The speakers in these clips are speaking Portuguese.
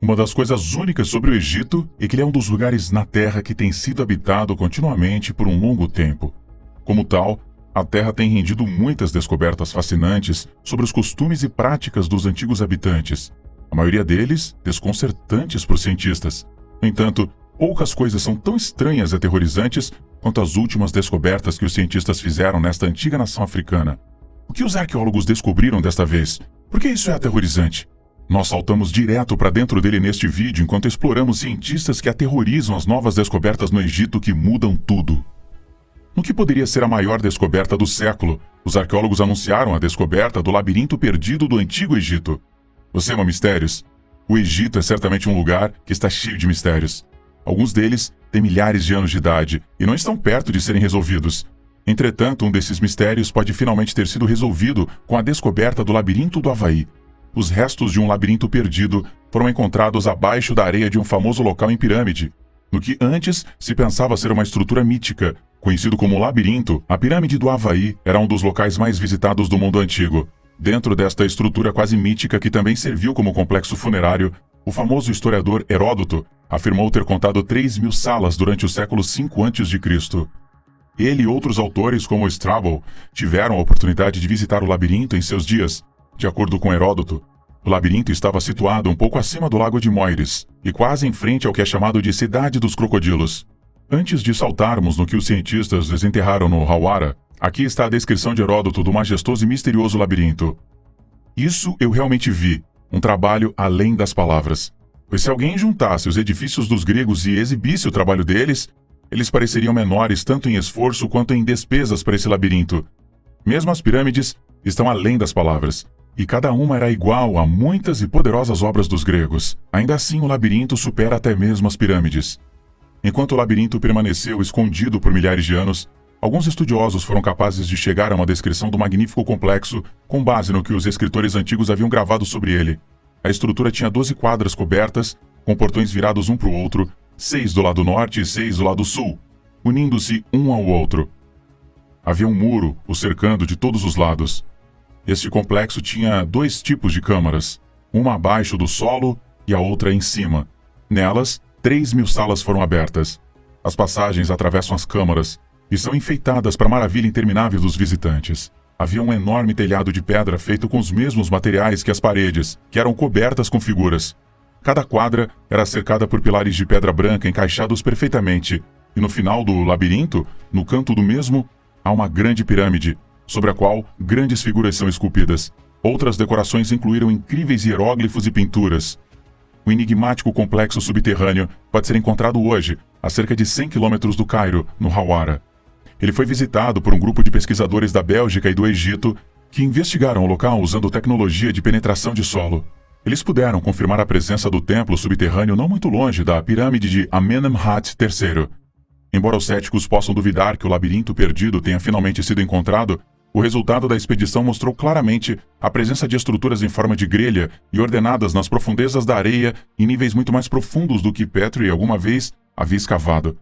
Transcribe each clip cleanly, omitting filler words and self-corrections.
Uma das coisas únicas sobre o Egito é que ele é um dos lugares na Terra que tem sido habitado continuamente por um longo tempo. Como tal, a Terra tem rendido muitas descobertas fascinantes sobre os costumes e práticas dos antigos habitantes, a maioria deles desconcertantes para os cientistas. No entanto, poucas coisas são tão estranhas e aterrorizantes quanto as últimas descobertas que os cientistas fizeram nesta antiga nação africana. O que os arqueólogos descobriram desta vez? Por que isso é aterrorizante? Nós saltamos direto para dentro dele neste vídeo enquanto exploramos cientistas que aterrorizam as novas descobertas no Egito que mudam tudo. No que poderia ser a maior descoberta do século, os arqueólogos anunciaram a descoberta do labirinto perdido do Antigo Egito. Você ama mistérios? O Egito é certamente um lugar que está cheio de mistérios. Alguns deles têm milhares de anos de idade e não estão perto de serem resolvidos. Entretanto, um desses mistérios pode finalmente ter sido resolvido com a descoberta do labirinto do Havaí. Os restos de um labirinto perdido foram encontrados abaixo da areia de um famoso local em pirâmide, no que antes se pensava ser uma estrutura mítica. Conhecido como Labirinto, a pirâmide do Havaí era um dos locais mais visitados do mundo antigo. Dentro desta estrutura quase mítica que também serviu como complexo funerário, o famoso historiador Heródoto afirmou ter contado 3.000 salas durante o século V a.C. Ele e outros autores, como Strabo, tiveram a oportunidade de visitar o labirinto em seus dias. De acordo com Heródoto, o labirinto estava situado um pouco acima do lago de Moires e quase em frente ao que é chamado de Cidade dos Crocodilos. Antes de saltarmos no que os cientistas desenterraram no Hawara, aqui está a descrição de Heródoto do majestoso e misterioso labirinto. Isso eu realmente vi, um trabalho além das palavras. Pois se alguém juntasse os edifícios dos gregos e exibisse o trabalho deles, eles pareceriam menores tanto em esforço quanto em despesas para esse labirinto. Mesmo as pirâmides estão além das palavras, e cada uma era igual a muitas e poderosas obras dos gregos. Ainda assim, o labirinto supera até mesmo as pirâmides. Enquanto o labirinto permaneceu escondido por milhares de anos, alguns estudiosos foram capazes de chegar a uma descrição do magnífico complexo com base no que os escritores antigos haviam gravado sobre ele. A estrutura tinha 12 quadras cobertas, com portões virados um para o outro, 6 do lado norte e 6 do lado sul, unindo-se um ao outro. Havia um muro o cercando de todos os lados. Este complexo tinha 2 tipos de câmaras, uma abaixo do solo e a outra em cima. Nelas, 3.000 salas foram abertas. As passagens atravessam as câmaras e são enfeitadas para a maravilha interminável dos visitantes. Havia um enorme telhado de pedra feito com os mesmos materiais que as paredes, que eram cobertas com figuras. Cada quadra era cercada por pilares de pedra branca encaixados perfeitamente, e no final do labirinto, no canto do mesmo, há uma grande pirâmide, sobre a qual grandes figuras são esculpidas. Outras decorações incluíram incríveis hieróglifos e pinturas. O enigmático complexo subterrâneo pode ser encontrado hoje, a cerca de 100 quilômetros do Cairo, no Hawara. Ele foi visitado por um grupo de pesquisadores da Bélgica e do Egito que investigaram o local usando tecnologia de penetração de solo. Eles puderam confirmar a presença do templo subterrâneo não muito longe da pirâmide de Amenemhat III. Embora os céticos possam duvidar que o labirinto perdido tenha finalmente sido encontrado, o resultado da expedição mostrou claramente a presença de estruturas em forma de grelha e ordenadas nas profundezas da areia em níveis muito mais profundos do que Petrie alguma vez havia escavado.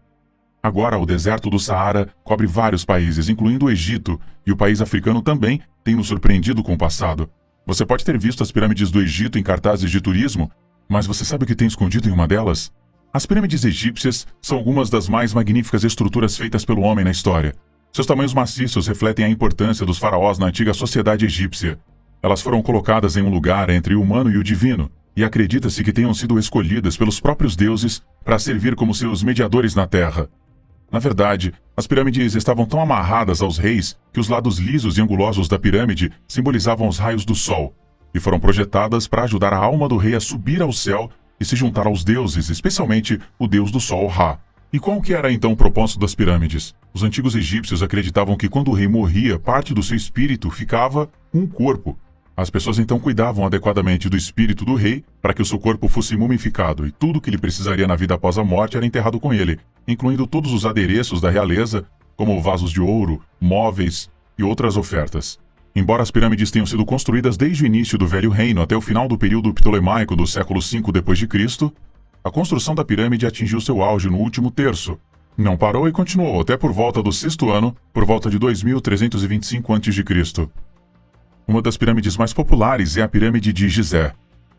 Agora, o deserto do Saara cobre vários países, incluindo o Egito, e o país africano também tem nos surpreendido com o passado. Você pode ter visto as pirâmides do Egito em cartazes de turismo, mas você sabe o que tem escondido em uma delas? As pirâmides egípcias são algumas das mais magníficas estruturas feitas pelo homem na história. Seus tamanhos maciços refletem a importância dos faraós na antiga sociedade egípcia. Elas foram colocadas em um lugar entre o humano e o divino, e acredita-se que tenham sido escolhidas pelos próprios deuses para servir como seus mediadores na terra. Na verdade, as pirâmides estavam tão amarradas aos reis que os lados lisos e angulosos da pirâmide simbolizavam os raios do sol, e foram projetadas para ajudar a alma do rei a subir ao céu e se juntar aos deuses, especialmente o deus do sol, Ra. E qual que era então o propósito das pirâmides? Os antigos egípcios acreditavam que quando o rei morria, parte do seu espírito ficava com o corpo. As pessoas então cuidavam adequadamente do espírito do rei para que o seu corpo fosse mumificado, e tudo que ele precisaria na vida após a morte era enterrado com ele, incluindo todos os adereços da realeza, como vasos de ouro, móveis e outras ofertas. Embora as pirâmides tenham sido construídas desde o início do Velho Reino até o final do período ptolemaico do século V d.C., a construção da pirâmide atingiu seu auge no último terço. Não parou e continuou até por volta do 6º ano, por volta de 2325 a.C. Uma das pirâmides mais populares é a pirâmide de Gizé.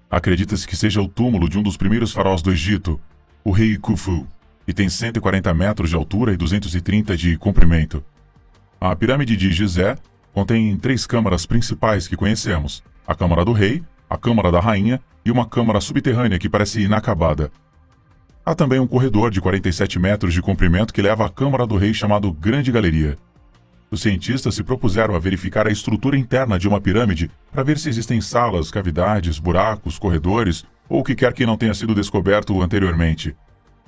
Acredita-se que seja o túmulo de um dos primeiros faraós do Egito, o rei Khufu, e tem 140 metros de altura e 230 de comprimento. A pirâmide de Gizé contém 3 câmaras principais que conhecemos: a Câmara do Rei, a Câmara da Rainha e uma câmara subterrânea que parece inacabada. Há também um corredor de 47 metros de comprimento que leva à Câmara do Rei chamado Grande Galeria. Os cientistas se propuseram a verificar a estrutura interna de uma pirâmide para ver se existem salas, cavidades, buracos, corredores ou o que quer que não tenha sido descoberto anteriormente.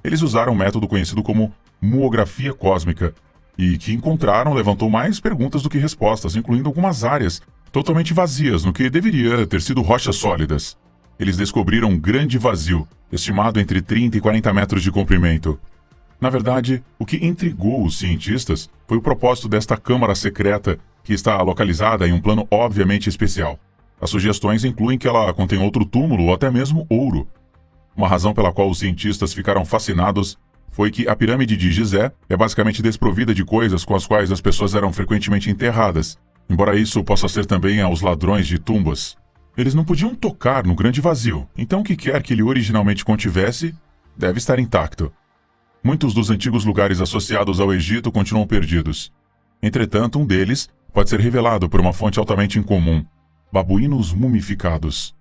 Eles usaram um método conhecido como muografia cósmica e que encontraram levantou mais perguntas do que respostas, incluindo algumas áreas totalmente vazias no que deveria ter sido rochas sólidas. Eles descobriram um grande vazio, estimado entre 30 e 40 metros de comprimento. Na verdade, o que intrigou os cientistas foi o propósito desta câmara secreta, que está localizada em um plano obviamente especial. As sugestões incluem que ela contém outro túmulo ou até mesmo ouro. Uma razão pela qual os cientistas ficaram fascinados foi que a pirâmide de Gizé é basicamente desprovida de coisas com as quais as pessoas eram frequentemente enterradas, embora isso possa ser também aos ladrões de tumbas. Eles não podiam tocar no grande vazio, então o que quer que ele originalmente contivesse deve estar intacto. Muitos dos antigos lugares associados ao Egito continuam perdidos. Entretanto, um deles pode ser revelado por uma fonte altamente incomum: babuínos mumificados.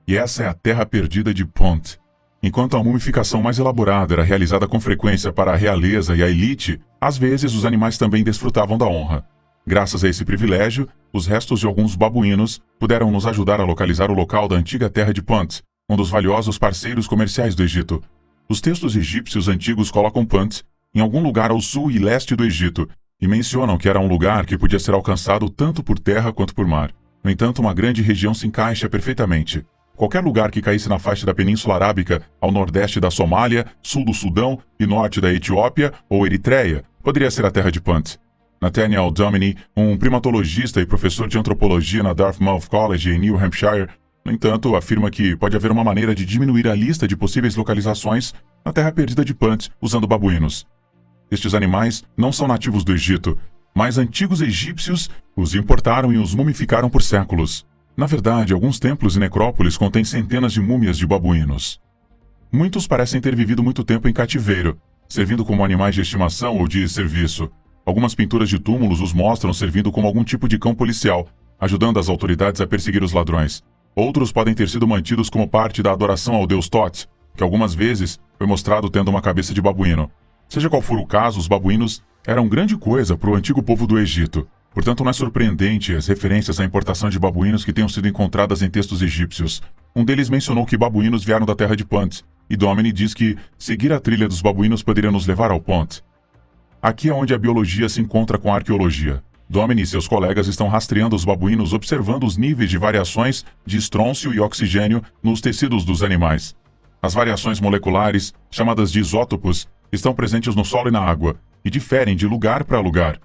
E essa é a terra perdida de Punt. Enquanto a mumificação mais elaborada era realizada com frequência para a realeza e a elite, às vezes os animais também desfrutavam da honra. Graças a esse privilégio, os restos de alguns babuínos puderam nos ajudar a localizar o local da antiga terra de Punt, um dos valiosos parceiros comerciais do Egito. Os textos egípcios antigos colocam Punt em algum lugar ao sul e leste do Egito e mencionam que era um lugar que podia ser alcançado tanto por terra quanto por mar. No entanto, uma grande região se encaixa perfeitamente. Qualquer lugar que caísse na faixa da Península Arábica, ao nordeste da Somália, sul do Sudão e norte da Etiópia ou Eritreia, poderia ser a terra de Punt. Nathaniel Dominy, um primatologista e professor de antropologia na Dartmouth College em New Hampshire, no entanto, afirma que pode haver uma maneira de diminuir a lista de possíveis localizações na terra perdida de Punt usando babuínos. Estes animais não são nativos do Egito, mas antigos egípcios os importaram e os mumificaram por séculos. Na verdade, alguns templos e necrópolis contêm centenas de múmias de babuínos. Muitos parecem ter vivido muito tempo em cativeiro, servindo como animais de estimação ou de serviço. Algumas pinturas de túmulos os mostram servindo como algum tipo de cão policial, ajudando as autoridades a perseguir os ladrões. Outros podem ter sido mantidos como parte da adoração ao deus Tot, que algumas vezes foi mostrado tendo uma cabeça de babuíno. Seja qual for o caso, os babuínos eram grande coisa para o antigo povo do Egito. Portanto, não é surpreendente as referências à importação de babuínos que tenham sido encontradas em textos egípcios. Um deles mencionou que babuínos vieram da terra de Punt, e Dominy diz que seguir a trilha dos babuínos poderia nos levar ao Punt. Aqui é onde a biologia se encontra com a arqueologia. Dominy e seus colegas estão rastreando os babuínos observando os níveis de variações de estrôncio e oxigênio nos tecidos dos animais. As variações moleculares, chamadas de isótopos, estão presentes no solo e na água, e diferem de lugar para lugar.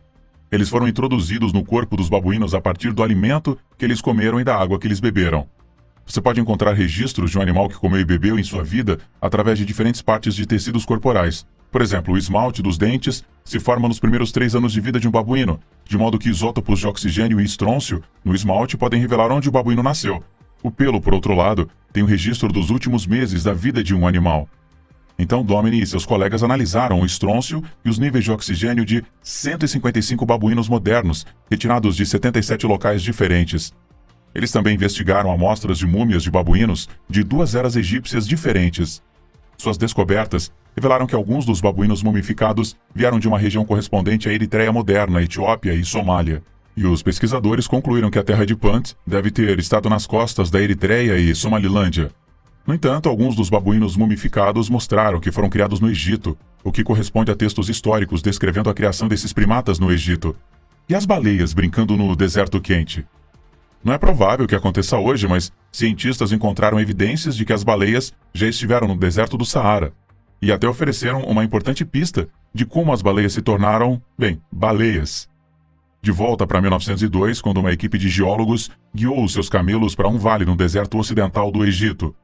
Eles foram introduzidos no corpo dos babuínos a partir do alimento que eles comeram e da água que eles beberam. Você pode encontrar registros de um animal que comeu e bebeu em sua vida através de diferentes partes de tecidos corporais. Por exemplo, o esmalte dos dentes se forma nos primeiros 3 anos de vida de um babuíno, de modo que isótopos de oxigênio e estrôncio no esmalte podem revelar onde o babuíno nasceu. O pelo, por outro lado, tem o registro dos últimos meses da vida de um animal. Então, Dominy e seus colegas analisaram o estrôncio e os níveis de oxigênio de 155 babuínos modernos, retirados de 77 locais diferentes. Eles também investigaram amostras de múmias de babuínos de 2 eras egípcias diferentes. Suas descobertas revelaram que alguns dos babuínos mumificados vieram de uma região correspondente à Eritreia moderna, Etiópia e Somália. E os pesquisadores concluíram que a terra de Punt deve ter estado nas costas da Eritreia e Somalilândia. No entanto, alguns dos babuínos mumificados mostraram que foram criados no Egito, o que corresponde a textos históricos descrevendo a criação desses primatas no Egito. E as baleias brincando no deserto quente? Não é provável que aconteça hoje, mas cientistas encontraram evidências de que as baleias já estiveram no deserto do Saara, e até ofereceram uma importante pista de como as baleias se tornaram, baleias. De volta para 1902, quando uma equipe de geólogos guiou os seus camelos para um vale no deserto ocidental do Egito.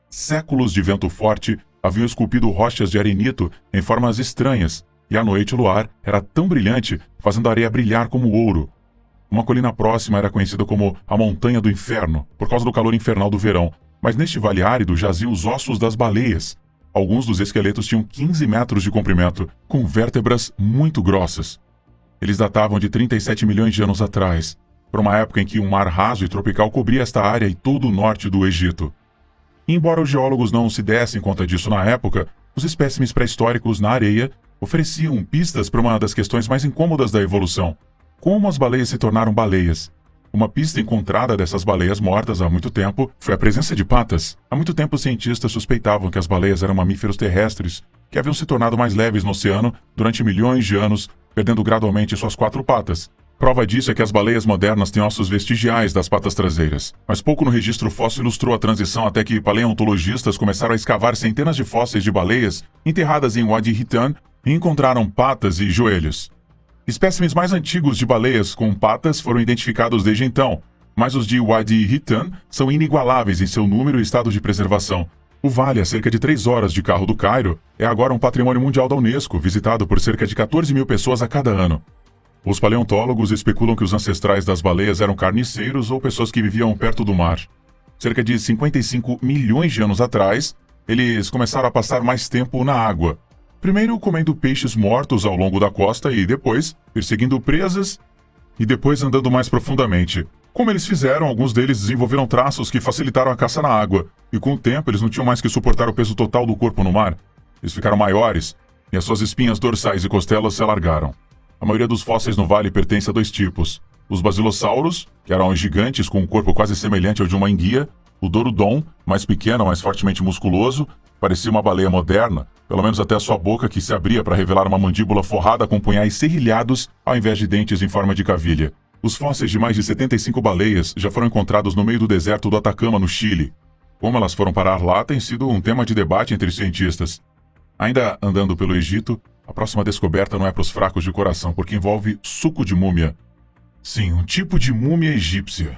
Séculos de vento forte haviam esculpido rochas de arenito em formas estranhas, e à noite o luar era tão brilhante, fazendo a areia brilhar como ouro. Uma colina próxima era conhecida como a Montanha do Inferno, por causa do calor infernal do verão, mas neste vale árido jaziam os ossos das baleias. Alguns dos esqueletos tinham 15 metros de comprimento, com vértebras muito grossas. Eles datavam de 37 milhões de anos atrás, para uma época em que um mar raso e tropical cobria esta área e todo o norte do Egito. E embora os geólogos não se dessem conta disso na época, os espécimes pré-históricos na areia ofereciam pistas para uma das questões mais incômodas da evolução: como as baleias se tornaram baleias. Uma pista encontrada dessas baleias mortas há muito tempo foi a presença de patas. Há muito tempo os cientistas suspeitavam que as baleias eram mamíferos terrestres, que haviam se tornado mais leves no oceano durante milhões de anos, perdendo gradualmente suas 4 patas. Prova disso é que as baleias modernas têm ossos vestigiais das patas traseiras. Mas pouco no registro fóssil ilustrou a transição até que paleontologistas começaram a escavar centenas de fósseis de baleias enterradas em Wadi Hitan e encontraram patas e joelhos. Espécimes mais antigos de baleias com patas foram identificados desde então, mas os de Wadi Hitan são inigualáveis em seu número e estado de preservação. O vale, a cerca de 3 horas de carro do Cairo, é agora um patrimônio mundial da Unesco, visitado por cerca de 14 mil pessoas a cada ano. Os paleontólogos especulam que os ancestrais das baleias eram carniceiros ou pessoas que viviam perto do mar. Cerca de 55 milhões de anos atrás, eles começaram a passar mais tempo na água. Primeiro comendo peixes mortos ao longo da costa e depois perseguindo presas e depois andando mais profundamente. Como eles fizeram, alguns deles desenvolveram traços que facilitaram a caça na água, e com o tempo eles não tinham mais que suportar o peso total do corpo no mar. Eles ficaram maiores, e as suas espinhas dorsais e costelas se alargaram. A maioria dos fósseis no vale pertence a 2 tipos: os basilossauros, que eram gigantes com um corpo quase semelhante ao de uma enguia; o Dorodon, mais pequeno, mas fortemente musculoso, parecia uma baleia moderna, pelo menos até a sua boca, que se abria para revelar uma mandíbula forrada com punhais serrilhados ao invés de dentes em forma de cavilha. Os fósseis de mais de 75 baleias já foram encontrados no meio do deserto do Atacama, no Chile. Como elas foram parar lá tem sido um tema de debate entre os cientistas. Ainda andando pelo Egito, a próxima descoberta não é para os fracos de coração, porque envolve suco de múmia. Sim, um tipo de múmia egípcia.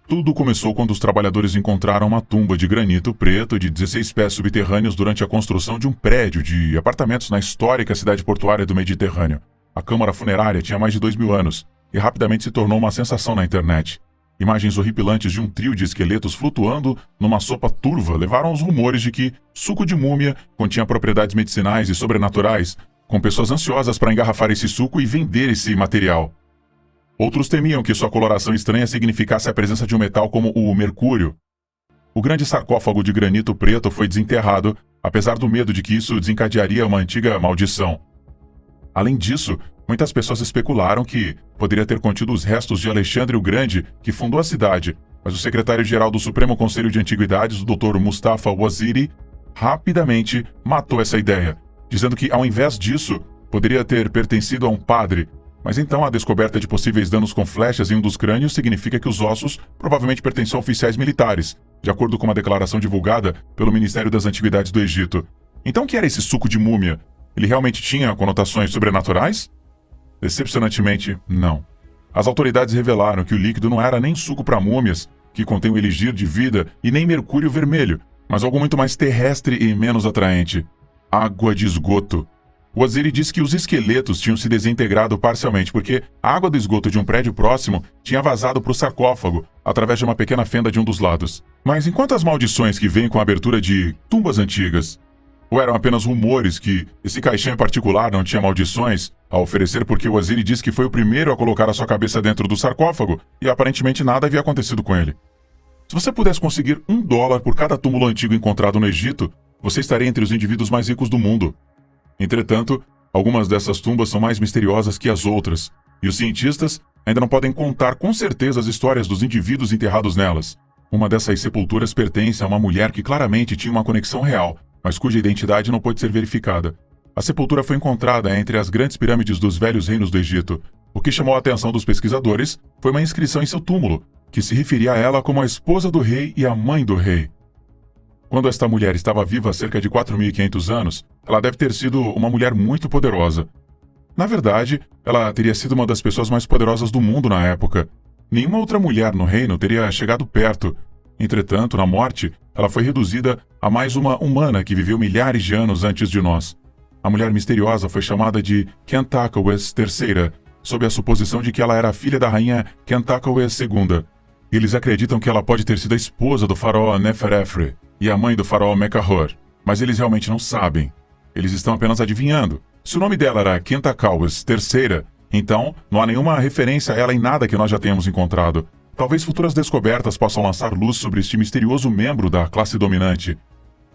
Tudo começou quando os trabalhadores encontraram uma tumba de granito preto de 16 pés subterrâneos durante a construção de um prédio de apartamentos na histórica cidade portuária do Mediterrâneo. A câmara funerária tinha mais de 2.000 anos e rapidamente se tornou uma sensação na internet. Imagens horripilantes de um trio de esqueletos flutuando numa sopa turva levaram aos rumores de que suco de múmia continha propriedades medicinais e sobrenaturais, com pessoas ansiosas para engarrafar esse suco e vender esse material. Outros temiam que sua coloração estranha significasse a presença de um metal como o mercúrio. O grande sarcófago de granito preto foi desenterrado, apesar do medo de que isso desencadearia uma antiga maldição. Além disso, muitas pessoas especularam que poderia ter contido os restos de Alexandre o Grande, que fundou a cidade, mas o secretário-geral do Supremo Conselho de Antiguidades, o Dr. Mustafa Waziri, rapidamente matou essa ideia, dizendo que, ao invés disso, poderia ter pertencido a um padre. Mas então a descoberta de possíveis danos com flechas em um dos crânios significa que os ossos provavelmente pertenciam a oficiais militares, de acordo com uma declaração divulgada pelo Ministério das Antiguidades do Egito. Então o que era esse suco de múmia? Ele realmente tinha conotações sobrenaturais? Decepcionantemente, não. As autoridades revelaram que o líquido não era nem suco para múmias, que contém o elixir de vida, e nem mercúrio vermelho, mas algo muito mais terrestre e menos atraente: água de esgoto. O Waziri disse que os esqueletos tinham se desintegrado parcialmente porque a água do esgoto de um prédio próximo tinha vazado para o sarcófago através de uma pequena fenda de um dos lados. Mas enquanto as maldições que vêm com a abertura de tumbas antigas, ou eram apenas rumores que esse caixão em particular não tinha maldições a oferecer porque o Waziri disse que foi o primeiro a colocar a sua cabeça dentro do sarcófago e aparentemente nada havia acontecido com ele. Se você pudesse conseguir $1 por cada túmulo antigo encontrado no Egito, você estaria entre os indivíduos mais ricos do mundo. Entretanto, algumas dessas tumbas são mais misteriosas que as outras, e os cientistas ainda não podem contar com certeza as histórias dos indivíduos enterrados nelas. Uma dessas sepulturas pertence a uma mulher que claramente tinha uma conexão real, mas cuja identidade não pôde ser verificada. A sepultura foi encontrada entre as grandes pirâmides dos velhos reinos do Egito. O que chamou a atenção dos pesquisadores foi uma inscrição em seu túmulo, que se referia a ela como a esposa do rei e a mãe do rei. Quando esta mulher estava viva há cerca de 4.500 anos, ela deve ter sido uma mulher muito poderosa. Na verdade, ela teria sido uma das pessoas mais poderosas do mundo na época. Nenhuma outra mulher no reino teria chegado perto. Entretanto, na morte, ela foi reduzida a mais uma humana que viveu milhares de anos antes de nós. A mulher misteriosa foi chamada de Khentakawes III, sob a suposição de que ela era a filha da rainha Khentakawes II. e eles acreditam que ela pode ter sido a esposa do faraó Neferefre e a mãe do faraó Mekahor, mas eles realmente não sabem. Eles estão apenas adivinhando. Se o nome dela era Khentacaues III, então não há nenhuma referência a ela em nada que nós já tenhamos encontrado. Talvez futuras descobertas possam lançar luz sobre este misterioso membro da classe dominante.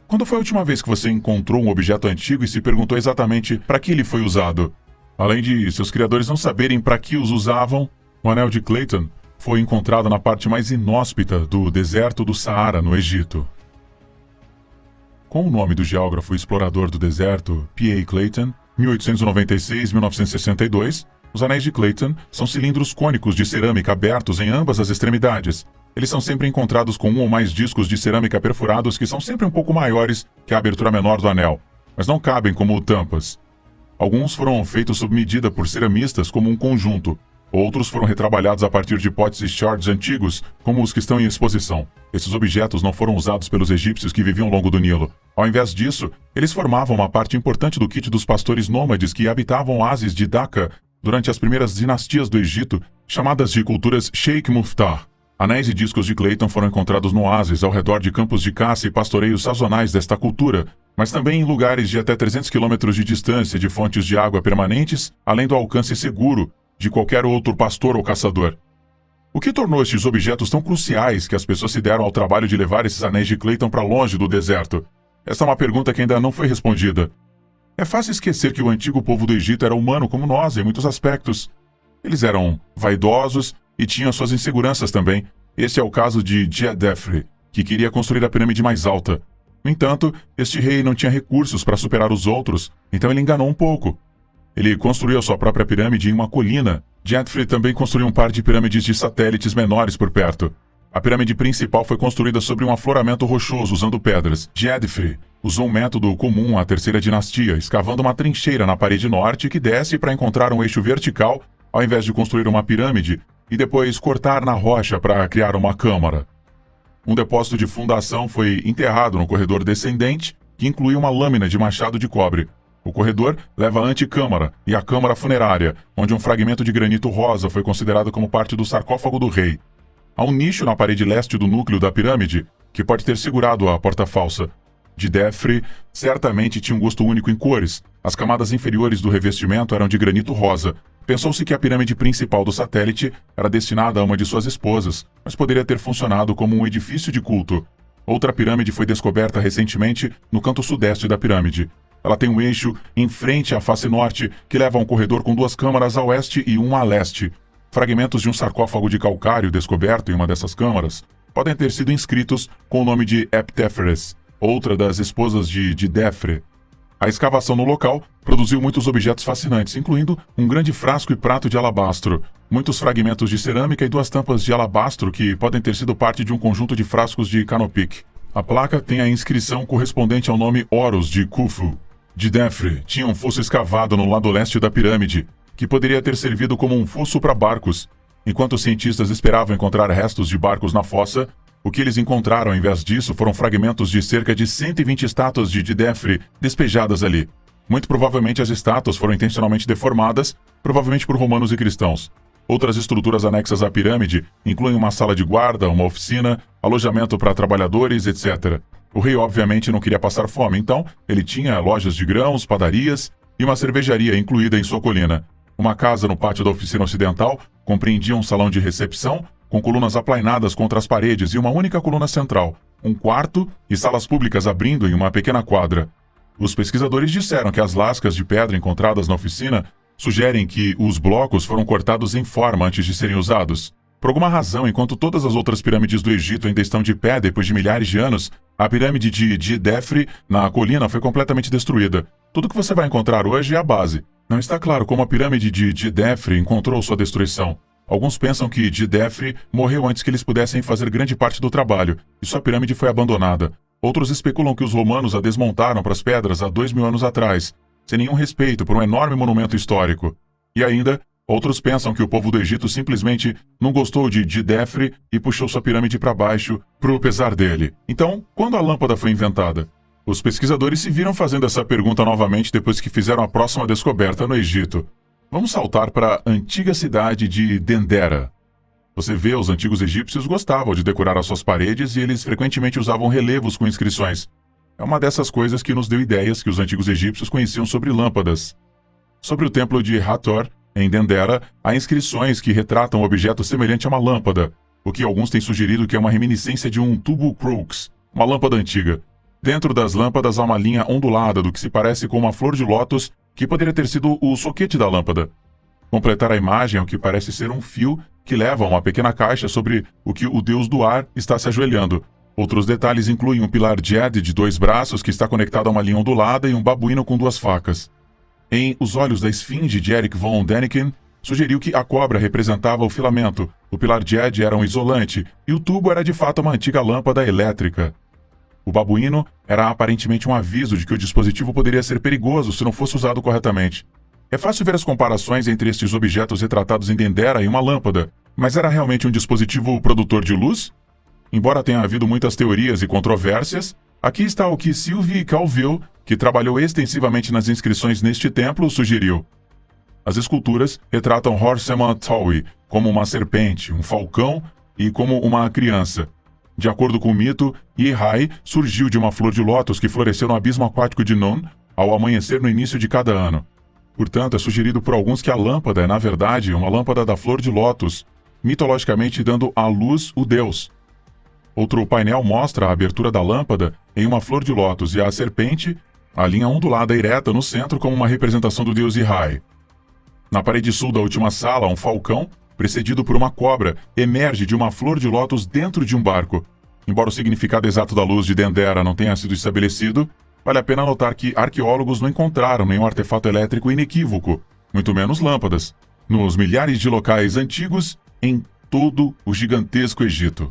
Quando foi a última vez que você encontrou um objeto antigo e se perguntou exatamente para que ele foi usado? Além de seus criadores não saberem para que os usavam, o Anel de Clayton foi encontrado na parte mais inóspita do deserto do Saara, no Egito. Com o nome do geógrafo e explorador do deserto, P.A. Clayton, 1896-1962, os anéis de Clayton são cilindros cônicos de cerâmica abertos em ambas as extremidades. Eles são sempre encontrados com um ou mais discos de cerâmica perfurados que são sempre um pouco maiores que a abertura menor do anel, mas não cabem como tampas. Alguns foram feitos sob medida por ceramistas como um conjunto. Outros foram retrabalhados a partir de potes e shards antigos, como os que estão em exposição. Esses objetos não foram usados pelos egípcios que viviam ao longo do Nilo. Ao invés disso, eles formavam uma parte importante do kit dos pastores nômades que habitavam oásis de Daca durante as primeiras dinastias do Egito, chamadas de culturas Sheikh Muftar. Anéis e discos de Clayton foram encontrados no oásis ao redor de campos de caça e pastoreios sazonais desta cultura, mas também em lugares de até 300 quilômetros de distância de fontes de água permanentes, além do alcance seguro de qualquer outro pastor ou caçador. O que tornou estes objetos tão cruciais que as pessoas se deram ao trabalho de levar esses anéis de Clayton para longe do deserto? Esta é uma pergunta que ainda não foi respondida. É fácil esquecer que o antigo povo do Egito era humano como nós em muitos aspectos. Eles eram vaidosos e tinham suas inseguranças também. Esse é o caso de Djedefre, que queria construir a pirâmide mais alta. No entanto, este rei não tinha recursos para superar os outros, então ele enganou um pouco. Ele construiu a sua própria pirâmide em uma colina. Djedefre também construiu um par de pirâmides de satélites menores por perto. A pirâmide principal foi construída sobre um afloramento rochoso usando pedras. Djedefre usou um método comum à terceira dinastia, escavando uma trincheira na parede norte que desce para encontrar um eixo vertical, ao invés de construir uma pirâmide, e depois cortar na rocha para criar uma câmara. Um depósito de fundação foi enterrado no corredor descendente, que inclui uma lâmina de machado de cobre. O corredor leva à antecâmara e à câmara funerária, onde um fragmento de granito rosa foi considerado como parte do sarcófago do rei. Há um nicho na parede leste do núcleo da pirâmide, que pode ter segurado a porta falsa. Djedefre certamente tinha um gosto único em cores. As camadas inferiores do revestimento eram de granito rosa. Pensou-se que a pirâmide principal do satélite era destinada a uma de suas esposas, mas poderia ter funcionado como um edifício de culto. Outra pirâmide foi descoberta recentemente no canto sudeste da pirâmide. Ela tem um eixo em frente à face norte, que leva a um corredor com duas câmaras a oeste e uma a leste. Fragmentos de um sarcófago de calcário descoberto em uma dessas câmaras podem ter sido inscritos com o nome de Eptefres, outra das esposas de Djedefre. A escavação no local produziu muitos objetos fascinantes, incluindo um grande frasco e prato de alabastro, muitos fragmentos de cerâmica e duas tampas de alabastro que podem ter sido parte de um conjunto de frascos de Canopic. A placa tem a inscrição correspondente ao nome Horus de Khufu. Djedefre tinha um fosso escavado no lado leste da pirâmide, que poderia ter servido como um fosso para barcos. Enquanto os cientistas esperavam encontrar restos de barcos na fossa, o que eles encontraram ao invés disso foram fragmentos de cerca de 120 estátuas de Djedefre despejadas ali. Muito provavelmente as estátuas foram intencionalmente deformadas, provavelmente por romanos e cristãos. Outras estruturas anexas à pirâmide incluem uma sala de guarda, uma oficina, alojamento para trabalhadores, etc. O rei obviamente não queria passar fome, então ele tinha lojas de grãos, padarias e uma cervejaria incluída em sua colina. Uma casa no pátio da oficina ocidental compreendia um salão de recepção, com colunas aplainadas contra as paredes e uma única coluna central, um quarto e salas públicas abrindo em uma pequena quadra. Os pesquisadores disseram que as lascas de pedra encontradas na oficina sugerem que os blocos foram cortados em forma antes de serem usados. Por alguma razão, enquanto todas as outras pirâmides do Egito ainda estão de pé depois de milhares de anos, a pirâmide de Djedefre na colina foi completamente destruída. Tudo que você vai encontrar hoje é a base. Não está claro como a pirâmide de Djedefre encontrou sua destruição. Alguns pensam que Djedefre morreu antes que eles pudessem fazer grande parte do trabalho, e sua pirâmide foi abandonada. Outros especulam que os romanos a desmontaram para as pedras há 2000 anos atrás, sem nenhum respeito por um enorme monumento histórico. E ainda, outros pensam que o povo do Egito simplesmente não gostou de Djedefre e puxou sua pirâmide para baixo pro pesar dele. Então, quando a lâmpada foi inventada? Os pesquisadores se viram fazendo essa pergunta novamente depois que fizeram a próxima descoberta no Egito. Vamos saltar para a antiga cidade de Dendera. Você vê, os antigos egípcios gostavam de decorar as suas paredes e eles frequentemente usavam relevos com inscrições. É uma dessas coisas que nos deu ideias que os antigos egípcios conheciam sobre lâmpadas. Sobre o templo de Hathor, em Dendera, há inscrições que retratam um objeto semelhante a uma lâmpada, o que alguns têm sugerido que é uma reminiscência de um tubo crux, uma lâmpada antiga. Dentro das lâmpadas há uma linha ondulada do que se parece com uma flor de lótus, que poderia ter sido o soquete da lâmpada. Completar a imagem é o que parece ser um fio que leva a uma pequena caixa sobre o que o deus do ar está se ajoelhando. Outros detalhes incluem um pilar Djed de 2 braços que está conectado a uma linha ondulada e um babuíno com 2 facas. Em Os Olhos da Esfinge, de Eric von Däniken, sugeriu que a cobra representava o filamento, o pilar Djed era um isolante e o tubo era de fato uma antiga lâmpada elétrica. O babuíno era aparentemente um aviso de que o dispositivo poderia ser perigoso se não fosse usado corretamente. É fácil ver as comparações entre estes objetos retratados em Dendera e uma lâmpada, mas era realmente um dispositivo produtor de luz? Embora tenha havido muitas teorias e controvérsias, aqui está o que Sylvie Calville, que trabalhou extensivamente nas inscrições neste templo, sugeriu. As esculturas retratam Horsema Tawi como uma serpente, um falcão e como uma criança. De acordo com o mito, Yehai surgiu de uma flor de lótus que floresceu no abismo aquático de Nun ao amanhecer no início de cada ano. Portanto, é sugerido por alguns que a lâmpada é, na verdade, uma lâmpada da flor de lótus, mitologicamente dando à luz o deus. Outro painel mostra a abertura da lâmpada em uma flor de lótus e a serpente, a linha ondulada ereta no centro como uma representação do deus Yehai. Na parede sul da última sala, um falcão, precedido por uma cobra, emerge de uma flor de lótus dentro de um barco. Embora o significado exato da luz de Dendera não tenha sido estabelecido, vale a pena notar que arqueólogos não encontraram nenhum artefato elétrico inequívoco, muito menos lâmpadas, nos milhares de locais antigos em todo o gigantesco Egito.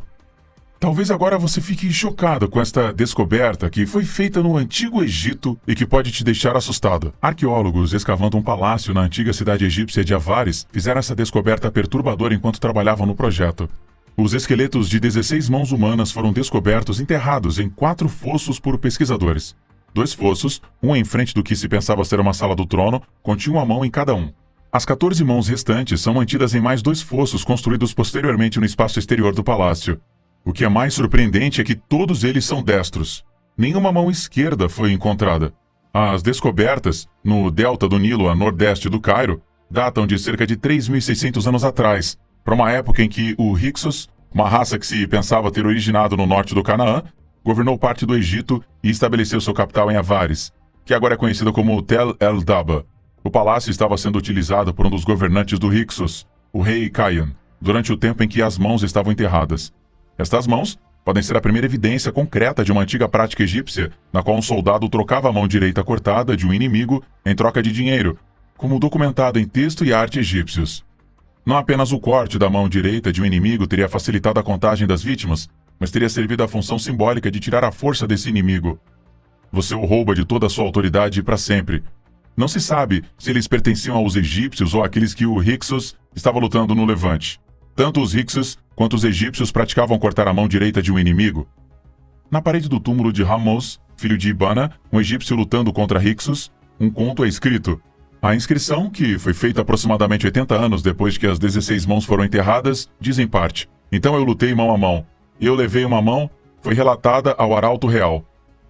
Talvez agora você fique chocado com esta descoberta que foi feita no Antigo Egito e que pode te deixar assustado. Arqueólogos escavando um palácio na antiga cidade egípcia de Avares fizeram essa descoberta perturbadora enquanto trabalhavam no projeto. Os esqueletos de 16 mãos humanas foram descobertos enterrados em 4 fossos por pesquisadores. 2 fossos, um em frente do que se pensava ser uma sala do trono, continham uma mão em cada um. As 14 mãos restantes são mantidas em mais 2 fossos construídos posteriormente no espaço exterior do palácio. O que é mais surpreendente é que todos eles são destros. Nenhuma mão esquerda foi encontrada. As descobertas, no delta do Nilo a nordeste do Cairo, datam de cerca de 3.600 anos atrás, para uma época em que o Hyksos, uma raça que se pensava ter originado no norte do Canaã, governou parte do Egito e estabeleceu seu capital em Avares, que agora é conhecida como Tel el-Daba. O palácio estava sendo utilizado por um dos governantes do Hyksos, o rei Khayan, durante o tempo em que as mãos estavam enterradas. Estas mãos podem ser a primeira evidência concreta de uma antiga prática egípcia, na qual um soldado trocava a mão direita cortada de um inimigo em troca de dinheiro, como documentado em texto e arte egípcios. Não apenas o corte da mão direita de um inimigo teria facilitado a contagem das vítimas, mas teria servido à função simbólica de tirar a força desse inimigo. Você o rouba de toda a sua autoridade para sempre. Não se sabe se eles pertenciam aos egípcios ou àqueles que o Hyksos estava lutando no Levante. Tanto os Hyksos quanto os egípcios praticavam cortar a mão direita de um inimigo. Na parede do túmulo de Ramos, filho de Ibana, um egípcio lutando contra Hyksos, um conto é escrito. A inscrição, que foi feita aproximadamente 80 anos depois que as 16 mãos foram enterradas, diz em parte: "Então eu lutei mão a mão. Eu levei uma mão, foi relatada ao arauto real.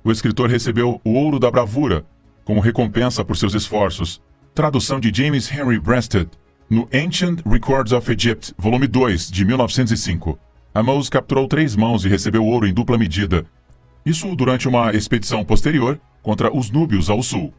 O escritor recebeu o Ouro da Bravura, como recompensa por seus esforços." Tradução de James Henry Breasted, no Ancient Records of Egypt, volume 2, de 1905. Amos capturou 3 mãos e recebeu ouro em dupla medida. Isso durante uma expedição posterior contra os núbios ao sul.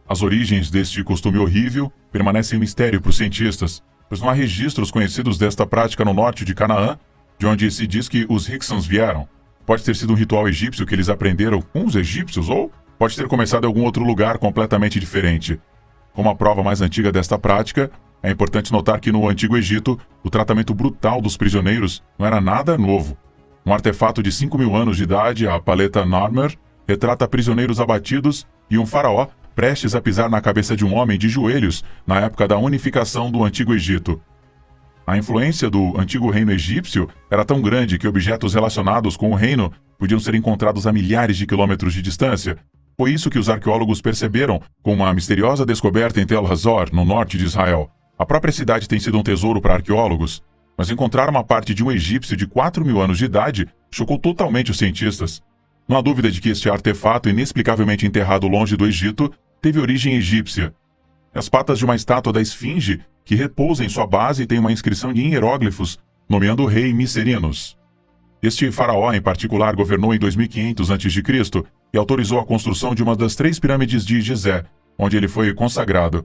As origens deste costume horrível permanecem um mistério para os cientistas, pois não há registros conhecidos desta prática no norte de Canaã, de onde se diz que os Hyksons vieram. Pode ter sido um ritual egípcio que eles aprenderam com os egípcios, ou pode ter começado em algum outro lugar completamente diferente. Como a prova mais antiga desta prática, é importante notar que no Antigo Egito, o tratamento brutal dos prisioneiros não era nada novo. Um artefato de 5.000 anos de idade, a paleta Narmer, retrata prisioneiros abatidos e um faraó prestes a pisar na cabeça de um homem de joelhos na época da unificação do Antigo Egito. A influência do antigo reino egípcio era tão grande que objetos relacionados com o reino podiam ser encontrados a milhares de quilômetros de distância. Foi isso que os arqueólogos perceberam com uma misteriosa descoberta em Tel Hazor, no norte de Israel. A própria cidade tem sido um tesouro para arqueólogos. mas encontrar uma parte de um egípcio de 4.000 anos de idade chocou totalmente os cientistas. Não há dúvida de que este artefato, inexplicavelmente enterrado longe do Egito, teve origem egípcia. As patas de uma estátua da Esfinge, que repousa em sua base, têm uma inscrição em hieróglifos, nomeando o rei Micerinos. Este faraó, em particular, governou em 2500 a.C. e autorizou a construção de uma das 3 pirâmides de Gizé, onde ele foi consagrado.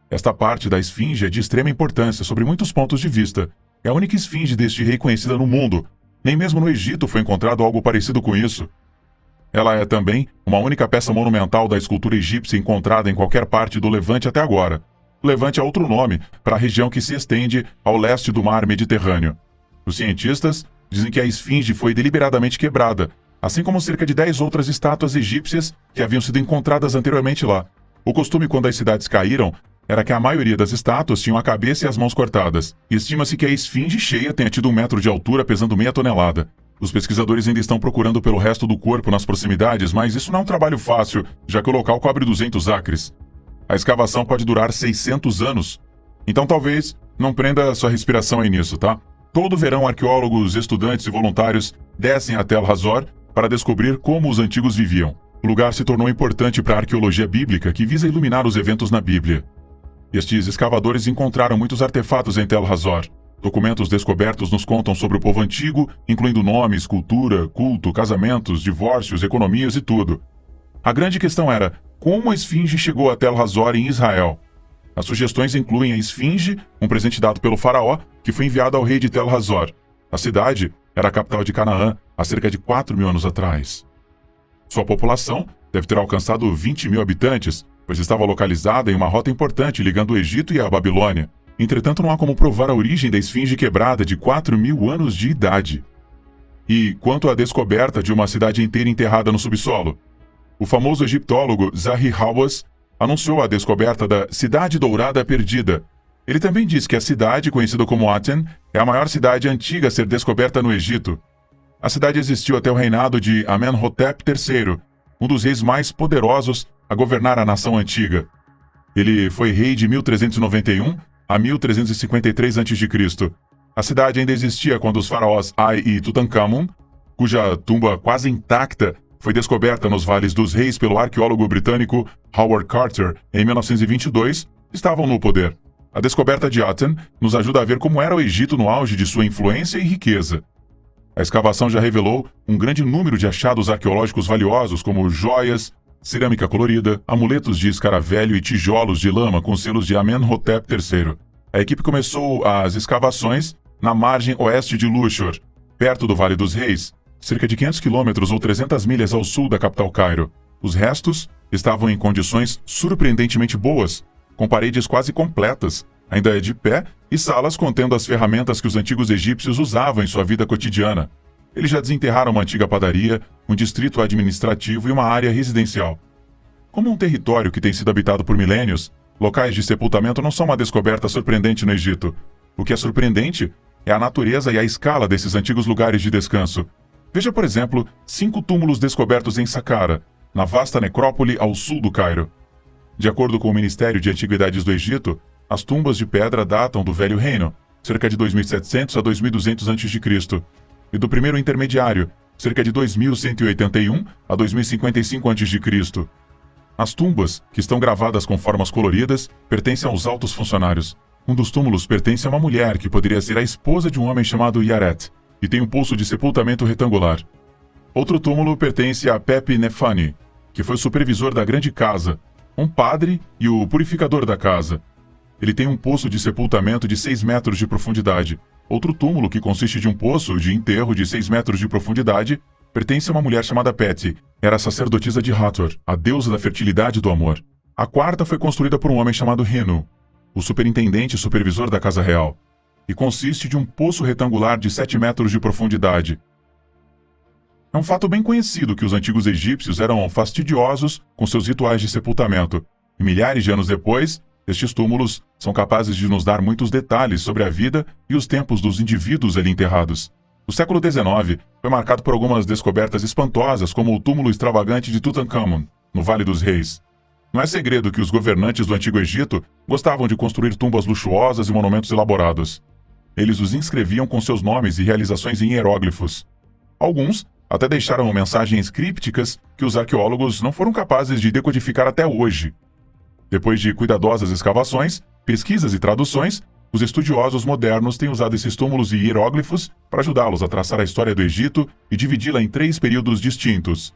Esta parte da Esfinge é de extrema importância sobre muitos pontos de vista. É a única esfinge deste rei conhecida no mundo. Nem mesmo no Egito foi encontrado algo parecido com isso. Ela é também uma única peça monumental da escultura egípcia encontrada em qualquer parte do Levante até agora. O Levante é outro nome para a região que se estende ao leste do mar Mediterrâneo. Os cientistas dizem que a esfinge foi deliberadamente quebrada, assim como cerca de 10 outras estátuas egípcias que haviam sido encontradas anteriormente lá. O costume quando as cidades caíram era que a maioria das estátuas tinham a cabeça e as mãos cortadas. Estima-se que a esfinge cheia tenha tido 1 metro de altura, pesando meia tonelada. Os pesquisadores ainda estão procurando pelo resto do corpo nas proximidades, mas isso não é um trabalho fácil, já que o local cobre 200 acres. A escavação pode durar 600 anos. Então talvez não prenda sua respiração aí nisso, tá? Todo verão, arqueólogos, estudantes e voluntários descem a Tel Hazor para descobrir como os antigos viviam. O lugar se tornou importante para a arqueologia bíblica, que visa iluminar os eventos na Bíblia. Estes escavadores encontraram muitos artefatos em Tel Hazor. Documentos descobertos nos contam sobre o povo antigo, incluindo nomes, cultura, culto, casamentos, divórcios, economias e tudo. A grande questão era, como a esfinge chegou a Tel Hazor em Israel? As sugestões incluem a esfinge, um presente dado pelo faraó, que foi enviado ao rei de Tel Hazor. A cidade era a capital de Canaã há cerca de 4.000 anos atrás. Sua população deve ter alcançado 20.000 habitantes, pois estava localizada em uma rota importante ligando o Egito e a Babilônia. Entretanto, não há como provar a origem da esfinge quebrada de 4.000 anos de idade. E quanto à descoberta de uma cidade inteira enterrada no subsolo? O famoso egiptólogo Zahi Hawass anunciou a descoberta da Cidade Dourada Perdida. Ele também diz que a cidade, conhecida como Aten, é a maior cidade antiga a ser descoberta no Egito. A cidade existiu até o reinado de Amenhotep III, um dos reis mais poderosos a governar a nação antiga. Ele foi rei de 1391 a 1353 a.C. A cidade ainda existia quando os faraós Ai e Tutankhamun, cuja tumba quase intacta foi descoberta nos Vales dos Reis pelo arqueólogo britânico Howard Carter em 1922, estavam no poder. A descoberta de Aten nos ajuda a ver como era o Egito no auge de sua influência e riqueza. A escavação já revelou um grande número de achados arqueológicos valiosos, como joias, cerâmica colorida, amuletos de escaravelho e tijolos de lama com selos de Amenhotep III. A equipe começou as escavações na margem oeste de Luxor, perto do Vale dos Reis, cerca de 500 quilômetros ou 300 milhas ao sul da capital Cairo. Os restos estavam em condições surpreendentemente boas, com paredes quase completas, ainda de pé, e salas contendo as ferramentas que os antigos egípcios usavam em sua vida cotidiana. Eles já desenterraram uma antiga padaria, um distrito administrativo e uma área residencial. Como um território que tem sido habitado por milênios, locais de sepultamento não são uma descoberta surpreendente no Egito. O que é surpreendente é a natureza e a escala desses antigos lugares de descanso. Veja, por exemplo, 5 túmulos descobertos em Saqqara, na vasta necrópole ao sul do Cairo. De acordo com o Ministério de Antiguidades do Egito, as tumbas de pedra datam do Velho Reino, cerca de 2700 a 2200 a.C., e do primeiro intermediário, cerca de 2181 a 2055 a.C. As tumbas, que estão gravadas com formas coloridas, pertencem aos altos funcionários. Um dos túmulos pertence a uma mulher que poderia ser a esposa de um homem chamado Yaret, e tem um pulso de sepultamento retangular. Outro túmulo pertence a Pepi Nefani, que foi o supervisor da grande casa, um padre e o purificador da casa. Ele tem um poço de sepultamento de 6 metros de profundidade. Outro túmulo, que consiste de um poço de enterro de 6 metros de profundidade, pertence a uma mulher chamada Peti. Era a sacerdotisa de Hathor, a deusa da fertilidade e do amor. A quarta foi construída por um homem chamado Renu, o superintendente e supervisor da casa real, e consiste de um poço retangular de 7 metros de profundidade. É um fato bem conhecido que os antigos egípcios eram fastidiosos com seus rituais de sepultamento, e milhares de anos depois, estes túmulos são capazes de nos dar muitos detalhes sobre a vida e os tempos dos indivíduos ali enterrados. O século XIX foi marcado por algumas descobertas espantosas, como o túmulo extravagante de Tutankhamun, no Vale dos Reis. Não é segredo que os governantes do Antigo Egito gostavam de construir tumbas luxuosas e monumentos elaborados. eles os inscreviam com seus nomes e realizações em hieróglifos. Alguns até deixaram mensagens crípticas que os arqueólogos não foram capazes de decodificar até hoje. Depois de cuidadosas escavações, pesquisas e traduções, os estudiosos modernos têm usado esses túmulos e hieróglifos para ajudá-los a traçar a história do Egito e dividi-la em 3 períodos distintos.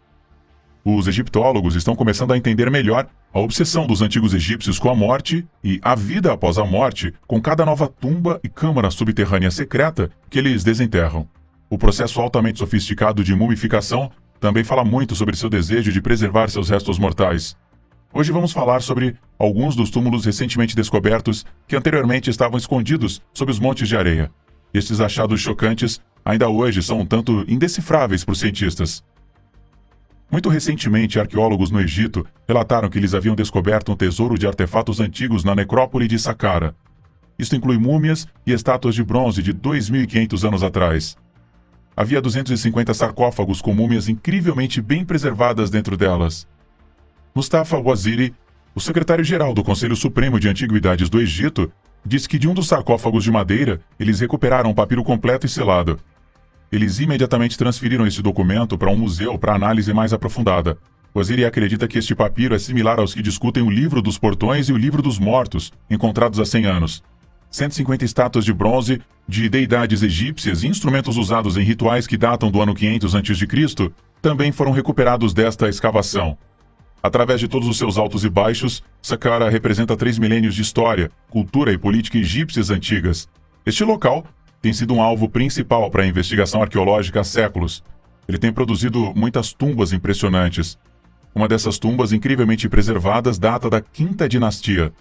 Os egiptólogos estão começando a entender melhor a obsessão dos antigos egípcios com a morte e a vida após a morte, com cada nova tumba e câmara subterrânea secreta que eles desenterram. O processo altamente sofisticado de mumificação também fala muito sobre seu desejo de preservar seus restos mortais. Hoje vamos falar sobre alguns dos túmulos recentemente descobertos que anteriormente estavam escondidos sob os montes de areia. Estes achados chocantes ainda hoje são um tanto indecifráveis para os cientistas. Muito recentemente, arqueólogos no Egito relataram que eles haviam descoberto um tesouro de artefatos antigos na necrópole de Saqqara. Isto inclui múmias e estátuas de bronze de 2.500 anos atrás. Havia 250 sarcófagos com múmias incrivelmente bem preservadas dentro delas. Mustafa Waziri, o secretário-geral do Conselho Supremo de Antiguidades do Egito, disse que de um dos sarcófagos de madeira, eles recuperaram um papiro completo e selado. Eles imediatamente transferiram esse documento para um museu para análise mais aprofundada. Waziri acredita que este papiro é similar aos que discutem o Livro dos Portões e o Livro dos Mortos, encontrados há 100 anos. 150 estátuas de bronze de deidades egípcias e instrumentos usados em rituais que datam do ano 500 a.C. também foram recuperados desta escavação. Através de todos os seus altos e baixos, Saqqara representa 3 milênios de história, cultura e política egípcias antigas. Este local tem sido um alvo principal para a investigação arqueológica há séculos. Ele tem produzido muitas tumbas impressionantes. Uma dessas tumbas incrivelmente preservadas data da Quinta Dinastia.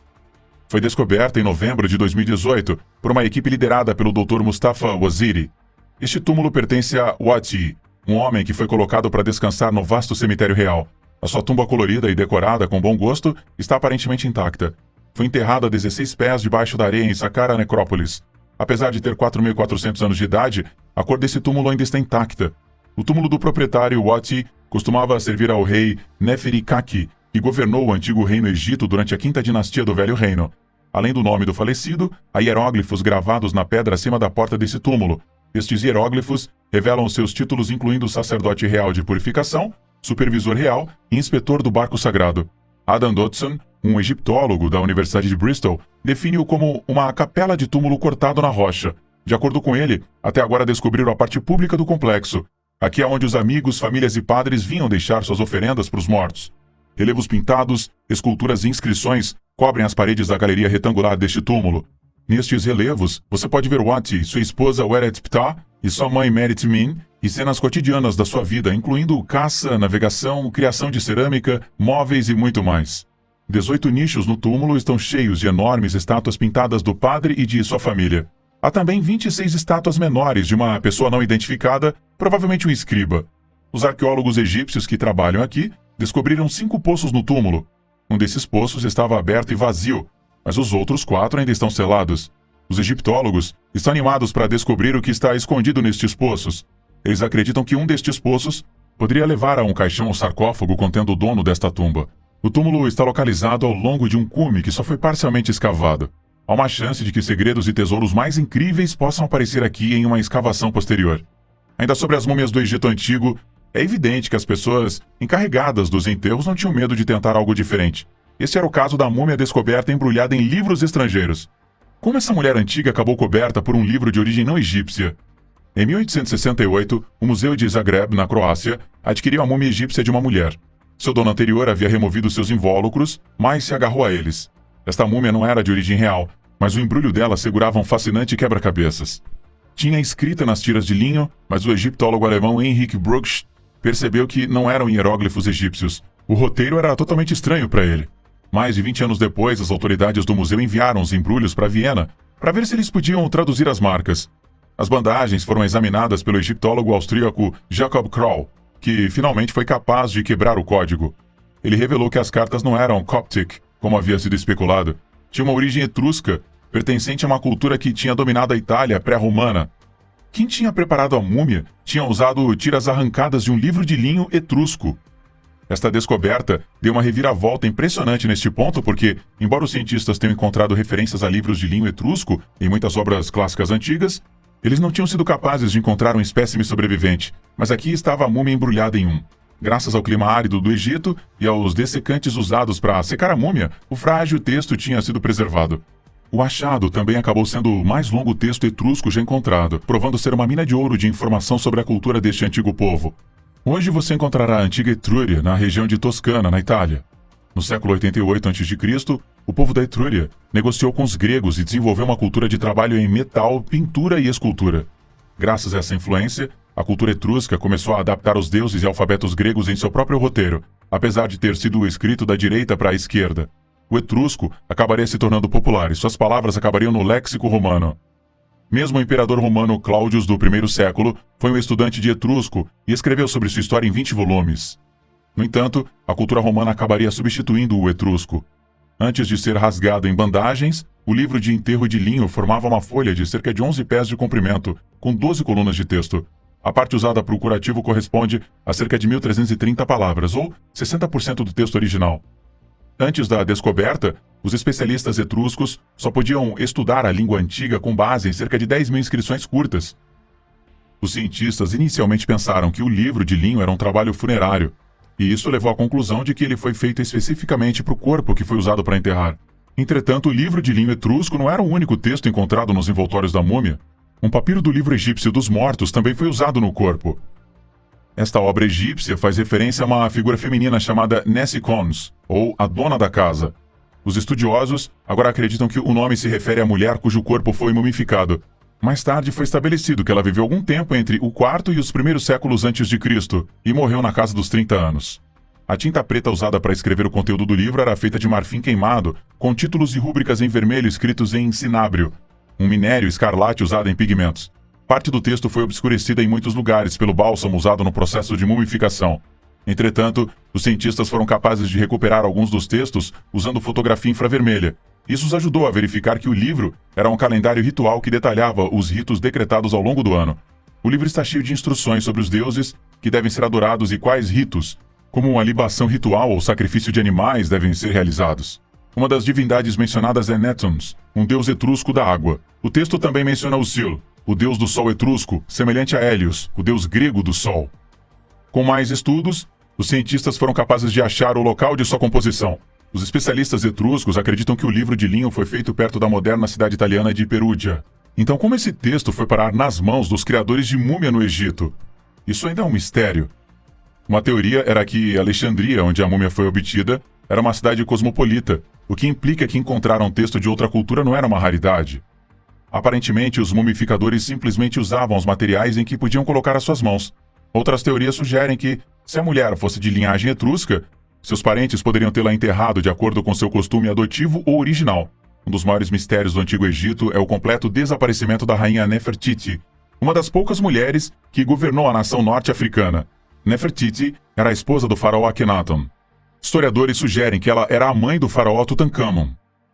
Foi descoberta em novembro de 2018 por uma equipe liderada pelo Dr. Mustafa Waziri. Este túmulo pertence a Wati, um homem que foi colocado para descansar no vasto cemitério real. A sua tumba colorida e decorada com bom gosto está aparentemente intacta. Foi enterrado a 16 pés debaixo da areia em Saqqara Necrópolis. Apesar de ter 4.400 anos de idade, a cor desse túmulo ainda está intacta. O túmulo do proprietário Wati costumava servir ao rei Neferikaki, que governou o antigo reino Egito durante a Quinta Dinastia do Velho Reino. Além do nome do falecido, há hieróglifos gravados na pedra acima da porta desse túmulo. Estes hieróglifos revelam seus títulos, incluindo sacerdote real de purificação, supervisor real e inspetor do barco sagrado. Adam Dodson, um egiptólogo da Universidade de Bristol, define-o como uma capela de túmulo cortado na rocha. De acordo com ele, até agora descobriram a parte pública do complexo. Aqui é onde os amigos, famílias e padres vinham deixar suas oferendas para os mortos. Relevos pintados, esculturas e inscrições cobrem as paredes da galeria retangular deste túmulo. Nestes relevos, você pode ver Wati, sua esposa Weret Ptah e sua mãe Merit Min, e cenas cotidianas da sua vida, incluindo caça, navegação, criação de cerâmica, móveis e muito mais. 18 nichos no túmulo estão cheios de enormes estátuas pintadas do padre e de sua família. Há também 26 estátuas menores de uma pessoa não identificada, provavelmente um escriba. Os arqueólogos egípcios que trabalham aqui descobriram 5 poços no túmulo. Um desses poços estava aberto e vazio, mas os outros 4 ainda estão selados. Os egiptólogos estão animados para descobrir o que está escondido nestes poços. Eles acreditam que um destes poços poderia levar a um caixão ou sarcófago contendo o dono desta tumba. O túmulo está localizado ao longo de um cume que só foi parcialmente escavado. Há uma chance de que segredos e tesouros mais incríveis possam aparecer aqui em uma escavação posterior. Ainda sobre as múmias do Egito Antigo, é evidente que as pessoas encarregadas dos enterros não tinham medo de tentar algo diferente. Esse era o caso da múmia descoberta embrulhada em livros estrangeiros. Como essa mulher antiga acabou coberta por um livro de origem não egípcia? Em 1868, o Museu de Zagreb, na Croácia, adquiriu a múmia egípcia de uma mulher. Seu dono anterior havia removido seus invólucros, mas se agarrou a eles. Esta múmia não era de origem real, mas o embrulho dela segurava um fascinante quebra-cabeças. Tinha escrita nas tiras de linho, mas o egiptólogo alemão Heinrich Brugsch percebeu que não eram hieróglifos egípcios. O roteiro era totalmente estranho para ele. Mais de 20 anos depois, as autoridades do museu enviaram os embrulhos para Viena para ver se eles podiam traduzir as marcas. As bandagens foram examinadas pelo egiptólogo austríaco Jacob Kroll, que finalmente foi capaz de quebrar o código. Ele revelou que as cartas não eram Coptic, como havia sido especulado. Tinha uma origem etrusca, pertencente a uma cultura que tinha dominado a Itália pré-romana. Quem tinha preparado a múmia tinha usado tiras arrancadas de um livro de linho etrusco. Esta descoberta deu uma reviravolta impressionante neste ponto porque, embora os cientistas tenham encontrado referências a livros de linho etrusco em muitas obras clássicas antigas, eles não tinham sido capazes de encontrar um espécime sobrevivente, mas aqui estava a múmia embrulhada em um. Graças ao clima árido do Egito e aos dessecantes usados para secar a múmia, o frágil texto tinha sido preservado. O achado também acabou sendo o mais longo texto etrusco já encontrado, provando ser uma mina de ouro de informação sobre a cultura deste antigo povo. Hoje você encontrará a antiga Etrúria na região de Toscana, na Itália. No século 88 a.C., o povo da Etrúria negociou com os gregos e desenvolveu uma cultura de trabalho em metal, pintura e escultura. Graças a essa influência, a cultura etrusca começou a adaptar os deuses e alfabetos gregos em seu próprio roteiro, apesar de ter sido escrito da direita para a esquerda. O etrusco acabaria se tornando popular e suas palavras acabariam no léxico romano. Mesmo o imperador romano Cláudio do I século foi um estudante de etrusco e escreveu sobre sua história em 20 volumes. No entanto, a cultura romana acabaria substituindo o etrusco. Antes de ser rasgado em bandagens, o livro de enterro de linho formava uma folha de cerca de 11 pés de comprimento, com 12 colunas de texto. A parte usada para o curativo corresponde a cerca de 1.330 palavras, ou 60% do texto original. Antes da descoberta, os especialistas etruscos só podiam estudar a língua antiga com base em cerca de 10 mil inscrições curtas. Os cientistas inicialmente pensaram que o livro de linho era um trabalho funerário, e isso levou à conclusão de que ele foi feito especificamente para o corpo que foi usado para enterrar. Entretanto, o livro de linho etrusco não era o único texto encontrado nos envoltórios da múmia. Um papiro do livro egípcio dos mortos também foi usado no corpo. Esta obra egípcia faz referência a uma figura feminina chamada Nessie Khons, ou a dona da casa. Os estudiosos agora acreditam que o nome se refere à mulher cujo corpo foi mumificado. Mais tarde foi estabelecido que ela viveu algum tempo entre o quarto e os primeiros séculos antes de Cristo e morreu na casa dos 30 anos. A tinta preta usada para escrever o conteúdo do livro era feita de marfim queimado, com títulos e rúbricas em vermelho escritos em cinábrio, um minério escarlate usado em pigmentos. Parte do texto foi obscurecida em muitos lugares pelo bálsamo usado no processo de mumificação. Entretanto, os cientistas foram capazes de recuperar alguns dos textos usando fotografia infravermelha. Isso os ajudou a verificar que o livro era um calendário ritual que detalhava os ritos decretados ao longo do ano. O livro está cheio de instruções sobre os deuses que devem ser adorados e quais ritos, como uma libação ritual ou sacrifício de animais, devem ser realizados. Uma das divindades mencionadas é Nethons, um deus etrusco da água. O texto também menciona o Sil, o deus do sol etrusco, semelhante a Hélios, o deus grego do sol. Com mais estudos, os cientistas foram capazes de achar o local de sua composição. Os especialistas etruscos acreditam que o livro de linho foi feito perto da moderna cidade italiana de Perugia. Então, como esse texto foi parar nas mãos dos criadores de múmia no Egito? Isso ainda é um mistério. Uma teoria era que Alexandria, onde a múmia foi obtida, era uma cidade cosmopolita, o que implica que encontrar um texto de outra cultura não era uma raridade. Aparentemente, os mumificadores simplesmente usavam os materiais em que podiam colocar as suas mãos. Outras teorias sugerem que, se a mulher fosse de linhagem etrusca, seus parentes poderiam tê-la enterrado de acordo com seu costume adotivo ou original. Um dos maiores mistérios do Antigo Egito é o completo desaparecimento da rainha Nefertiti, uma das poucas mulheres que governou a nação norte-africana. Nefertiti era a esposa do faraó Akhenaton. Historiadores sugerem que ela era a mãe do faraó Tutankhamon.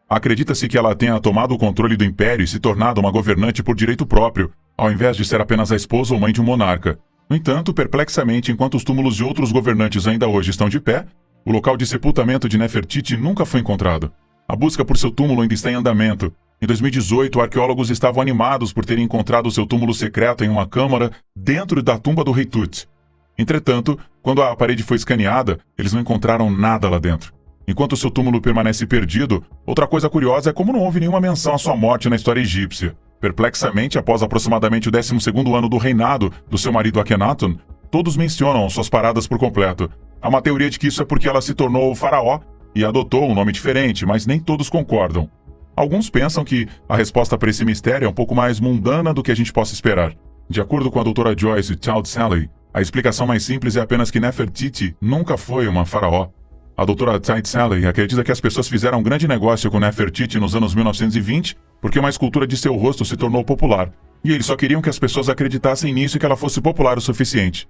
Acredita-se que ela tenha tomado o controle do império e se tornado uma governante por direito próprio, ao invés de ser apenas a esposa ou mãe de um monarca. No entanto, perplexamente, enquanto os túmulos de outros governantes ainda hoje estão de pé, o local de sepultamento de Nefertiti nunca foi encontrado. A busca por seu túmulo ainda está em andamento. Em 2018, arqueólogos estavam animados por terem encontrado seu túmulo secreto em uma câmara dentro da tumba do rei Tut. Entretanto, quando a parede foi escaneada, eles não encontraram nada lá dentro. Enquanto seu túmulo permanece perdido, outra coisa curiosa é como não houve nenhuma menção à sua morte na história egípcia. Perplexamente, após aproximadamente o 12º ano do reinado do seu marido Akhenaton, todos mencionam suas paradas por completo. Há uma teoria de que isso é porque ela se tornou o faraó e adotou um nome diferente, mas nem todos concordam. Alguns pensam que a resposta para esse mistério é um pouco mais mundana do que a gente possa esperar. De acordo com a doutora Joyce Child-Salley, a explicação mais simples é apenas que Nefertiti nunca foi uma faraó. A doutora Child-Salley acredita que as pessoas fizeram um grande negócio com Nefertiti nos anos 1920 porque uma escultura de seu rosto se tornou popular, e eles só queriam que as pessoas acreditassem nisso e que ela fosse popular o suficiente.